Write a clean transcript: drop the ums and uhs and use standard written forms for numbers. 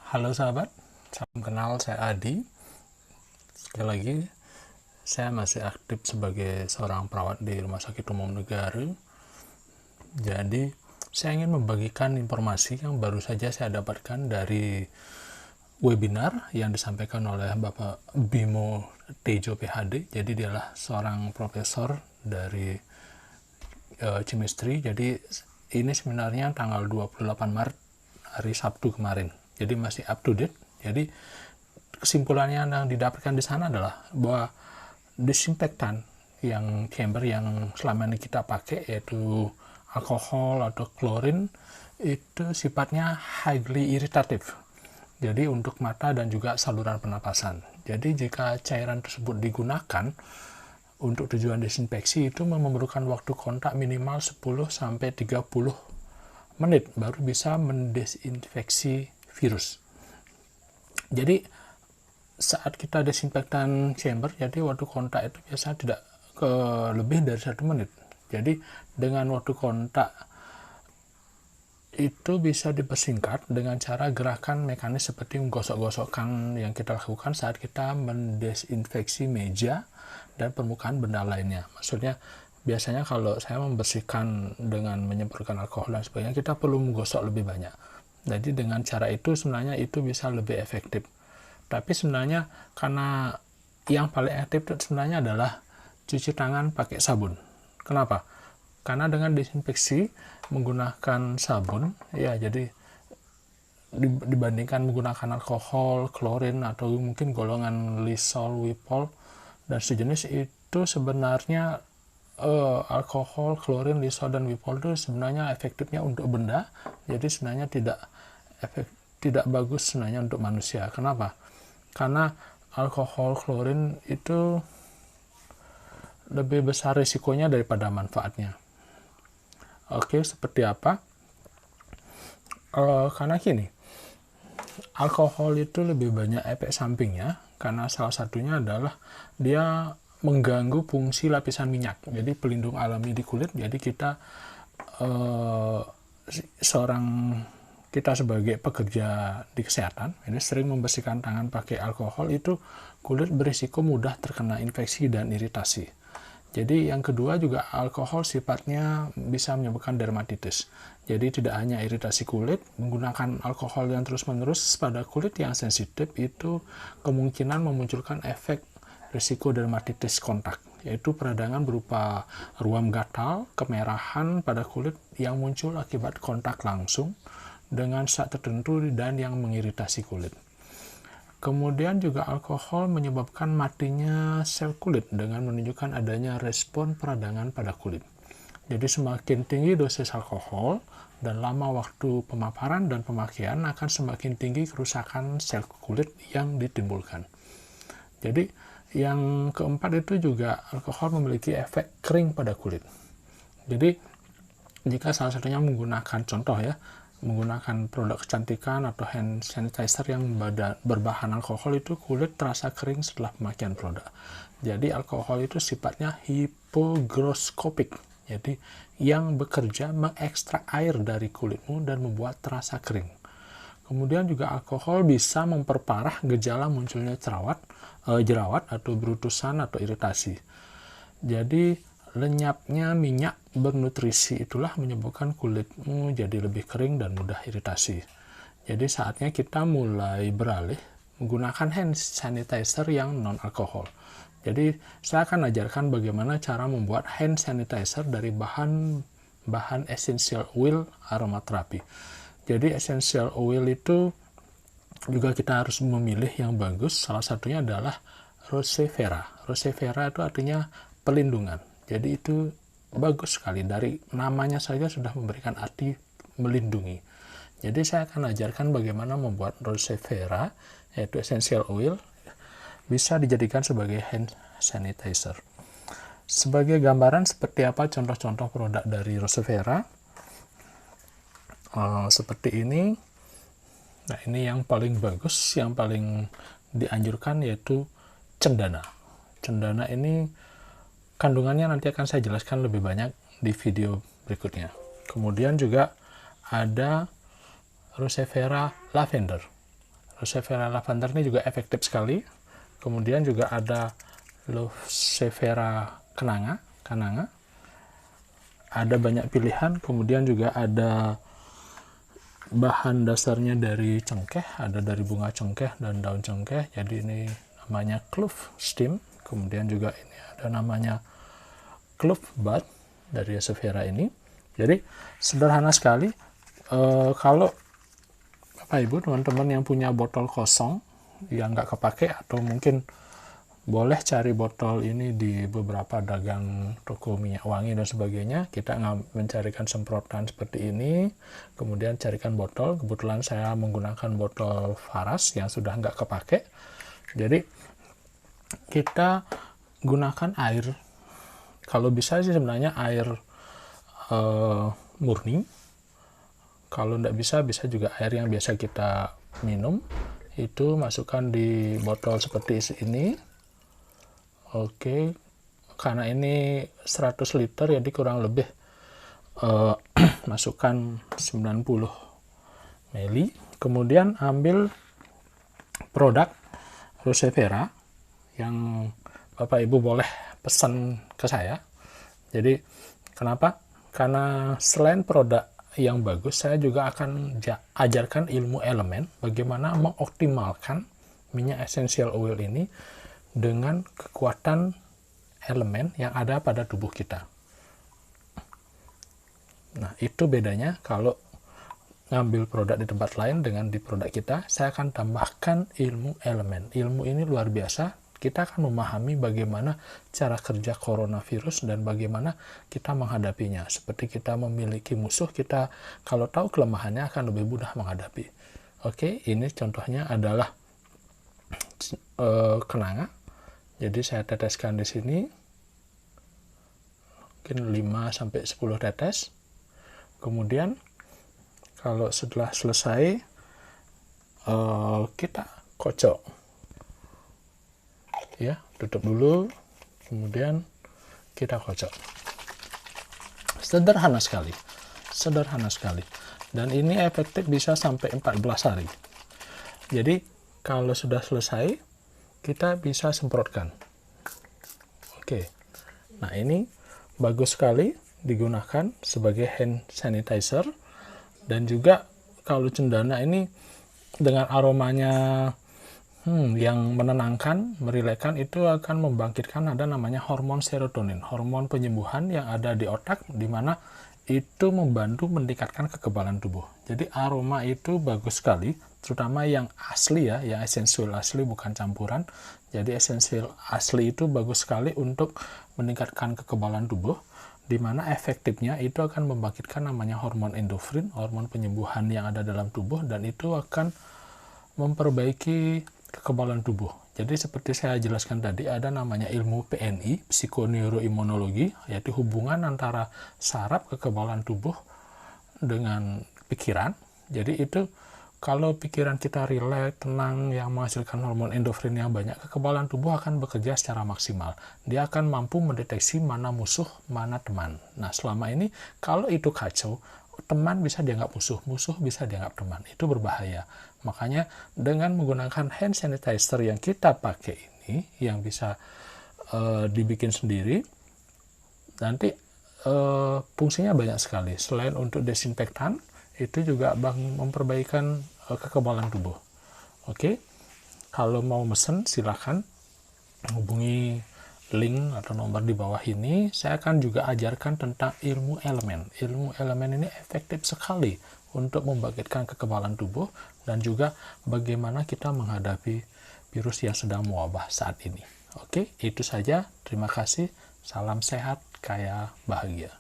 Halo sahabat, salam kenal, saya Adi. Sekali lagi, saya masih aktif sebagai seorang perawat di Rumah Sakit Umum Negara. Jadi, saya ingin membagikan informasi yang baru saja saya dapatkan dari webinar yang disampaikan oleh Bapak Bimo Tejo PhD. Jadi, dialah seorang profesor dari chemistry. Jadi, ini sebenarnya tanggal 28 Maret, hari Sabtu kemarin. Jadi masih up to date. Jadi kesimpulannya yang didapatkan di sana adalah bahwa disinfektan yang chamber yang selama ini kita pakai, yaitu alkohol atau klorin, itu sifatnya highly irritative. Jadi untuk mata dan juga saluran pernapasan. Jadi jika cairan tersebut digunakan untuk tujuan desinfeksi, itu memerlukan waktu kontak minimal 10-30 menit baru bisa mendesinfeksi virus. Jadi saat kita desinfektan chamber, jadi waktu kontak itu biasanya tidak lebih dari 1 menit. Jadi dengan waktu kontak itu bisa dipersingkat dengan cara gerakan mekanis seperti menggosok-gosokkan yang kita lakukan saat kita mendesinfeksi meja dan permukaan benda lainnya. Maksudnya biasanya kalau saya membersihkan dengan menyemprotkan alkohol dan sebagainya, kita perlu menggosok lebih banyak. Jadi dengan cara itu sebenarnya itu bisa lebih efektif. Tapi sebenarnya karena yang paling efektif sebenarnya adalah cuci tangan pakai sabun. Kenapa? Karena dengan desinfeksi menggunakan sabun, ya jadi dibandingkan menggunakan alkohol, klorin, atau mungkin golongan Lysol, Wipol, dan sejenis, itu sebenarnya alkohol, klorin, Lysol, dan Wipol itu sebenarnya efektifnya untuk benda, jadi sebenarnya tidak bagus sebenarnya untuk manusia. Kenapa? Karena alkohol, klorin itu lebih besar risikonya daripada manfaatnya. Oke, seperti apa? Karena gini, alkohol itu lebih banyak efek sampingnya, karena salah satunya adalah dia mengganggu fungsi lapisan minyak, jadi pelindung alami di kulit. Jadi kita sebagai pekerja di kesehatan ini sering membersihkan tangan pakai alkohol, itu kulit berisiko mudah terkena infeksi dan iritasi. Jadi yang kedua juga, alkohol sifatnya bisa menyebabkan dermatitis. Jadi tidak hanya iritasi kulit, menggunakan alkohol yang terus-menerus pada kulit yang sensitif itu kemungkinan memunculkan efek risiko dermatitis kontak, yaitu peradangan berupa ruam gatal, kemerahan pada kulit yang muncul akibat kontak langsung dengan zat tertentu dan yang mengiritasi kulit. Kemudian juga alkohol menyebabkan matinya sel kulit dengan menunjukkan adanya respon peradangan pada kulit. Jadi semakin tinggi dosis alkohol dan lama waktu pemaparan dan pemakaian, akan semakin tinggi kerusakan sel kulit yang ditimbulkan. Jadi yang keempat itu juga, alkohol memiliki efek kering pada kulit. Jadi jika salah satunya menggunakan, contoh ya, menggunakan produk kecantikan atau hand sanitizer yang berbahan alkohol, itu kulit terasa kering setelah pemakaian produk. Jadi alkohol itu sifatnya hipogroskopik, jadi yang bekerja mengekstrak air dari kulitmu dan membuat terasa kering. Kemudian juga alkohol bisa memperparah gejala munculnya jerawat atau berutusan atau iritasi. Jadi lenyapnya minyak bernutrisi itulah menyebabkan kulitmu jadi lebih kering dan mudah iritasi. Jadi saatnya kita mulai beralih menggunakan hand sanitizer yang non-alkohol. Jadi saya akan ajarkan bagaimana cara membuat hand sanitizer dari bahan essential oil aromaterapi. Jadi essential oil itu juga kita harus memilih yang bagus. Salah satunya adalah Rose Vera. Rose Vera itu artinya pelindungan. Jadi itu bagus sekali, dari namanya saja sudah memberikan arti melindungi. Jadi saya akan ajarkan bagaimana membuat Rose Vera, yaitu essential oil, bisa dijadikan sebagai hand sanitizer. Sebagai gambaran seperti apa contoh-contoh produk dari Rose Vera, seperti ini. Nah, ini yang paling bagus, yang paling dianjurkan, yaitu cendana. Cendana ini kandungannya nanti akan saya jelaskan lebih banyak di video berikutnya. Kemudian juga ada Rose Vera Lavender. Roosevera lavender ini juga efektif sekali. Kemudian juga ada Roosevera kananga. Ada banyak pilihan. Kemudian juga ada bahan dasarnya dari cengkeh, ada dari bunga cengkeh dan daun cengkeh. Jadi ini namanya clove stem. Kemudian juga ini ada namanya clove bud dari Roosevera ini. Jadi sederhana sekali. Kalau Bapak Ibu teman-teman yang punya botol kosong yang nggak kepake, atau mungkin boleh cari botol ini di beberapa dagang toko minyak wangi dan sebagainya. Kita mencarikan semprotan seperti ini, kemudian carikan botol. Kebetulan saya menggunakan botol Faras yang sudah nggak kepake. Jadi kita gunakan air, kalau bisa sih sebenarnya air murni. Kalau tidak bisa juga air yang biasa kita minum. Itu masukkan di botol seperti ini. Oke, karena ini 100 liter, jadi kurang lebih masukkan 90 ml. Kemudian ambil produk Roosevera yang Bapak Ibu boleh pesan ke saya. Jadi kenapa? Karena selain produk yang bagus, saya juga akan ajarkan ilmu elemen, bagaimana mengoptimalkan minyak essential oil ini dengan kekuatan elemen yang ada pada tubuh kita. Nah, itu bedanya kalau ngambil produk di tempat lain dengan di produk kita. Saya akan tambahkan ilmu elemen. Ilmu ini luar biasa. Kita akan memahami bagaimana cara kerja coronavirus dan bagaimana kita menghadapinya. Seperti kita memiliki musuh, kita kalau tahu kelemahannya akan lebih mudah menghadapi. Oke, ini contohnya adalah kenanga. Jadi saya teteskan di sini mungkin 5-10 tetes. Kemudian kalau setelah selesai kita kocok. Ya, tutup dulu, kemudian kita kocok. Sederhana sekali, dan ini efektif bisa sampai 14 hari. Jadi kalau sudah selesai, kita bisa semprotkan. Oke, nah ini bagus sekali digunakan sebagai hand sanitizer, dan juga kalau cendana ini dengan aromanya yang menenangkan, merilekkan, itu akan membangkitkan ada namanya hormon serotonin, hormon penyembuhan yang ada di otak, di mana itu membantu meningkatkan kekebalan tubuh. Jadi aroma itu bagus sekali, terutama yang asli ya, yang esensial asli bukan campuran. Jadi esensial asli itu bagus sekali untuk meningkatkan kekebalan tubuh, di mana efektifnya itu akan membangkitkan namanya hormon endorfin, hormon penyembuhan yang ada dalam tubuh, dan itu akan memperbaiki kekebalan tubuh. Jadi seperti saya jelaskan tadi, ada namanya ilmu PNI, psikoneuroimunologi, yaitu hubungan antara saraf kekebalan tubuh dengan pikiran. Jadi itu kalau pikiran kita rileks, tenang, yang menghasilkan hormon endorfin yang banyak, kekebalan tubuh akan bekerja secara maksimal. Dia akan mampu mendeteksi mana musuh, mana teman. Nah, selama ini kalau itu kacau, teman bisa dianggap musuh, musuh bisa dianggap teman. Itu berbahaya. Makanya dengan menggunakan hand sanitizer yang kita pakai ini, yang bisa dibikin sendiri, nanti fungsinya banyak sekali. Selain untuk desinfektan, itu juga memperbaikan kekebalan tubuh. Oke, kalau mau mesen silakan hubungi link atau nomor di bawah ini. Saya akan juga ajarkan tentang ilmu elemen. Ilmu elemen ini efektif sekali untuk membangkitkan kekebalan tubuh, dan juga bagaimana kita menghadapi virus yang sedang mewabah saat ini. Oke, itu saja. Terima kasih. Salam sehat, kaya, bahagia.